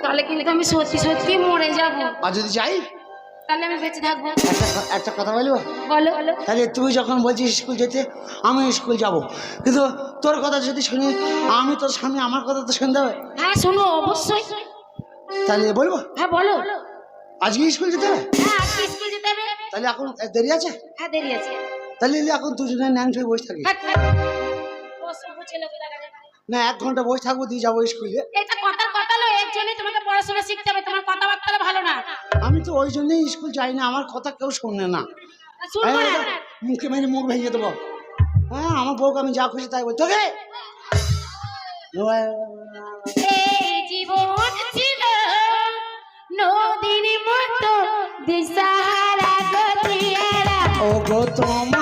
তাহলে কিন্তু আমি সত্যি সত্যি মরে যাব। আর যদি যাই তাহলে আমি বেঁচে থাকবো। একটা কথা বলবো? বলো। তাহলে তুই যখন বলছিস স্কুল যেতে, আমি স্কুল যাব, কিন্তু তোর কথা যদি শুনি, আমি তোর স্বামী, আমার কথা তো শুনতে হবে। হ্যাঁ শোনো, অবশ্যই। তাহলে বলবো? হ্যাঁ বলো। আজকে স্কুল যেতে হবে? হ্যাঁ আজকে স্কুল যেতে হবে। তাহলে এখন দেরি আছে? হ্যাঁ দেরি আছে। তাহলে এখন দুজনে ন্যাংট হয়ে বসে থাকি না, 1 ঘন্টা বসে থাকবো, দিয়ে যাবো স্কুলে। এটা কথার কথা নয়, এর জন্যই তোমাকে পড়াশোনা শিখতে হবে, তোমার কথাবার্তা ভালো না। আমি তো ওই জন্যই স্কুল যাই না, আমার কথা কেউ শোনে না। শুনবো না। মুখে মেরে মুখ ভেঙে দেবো। হ্যাঁ, আমার বউকে আমি যা খুশি তাই বলি। তোকে এই জীবন ছিল নদীর মতো দিশাহারা গতিহারা। ও গো তোমার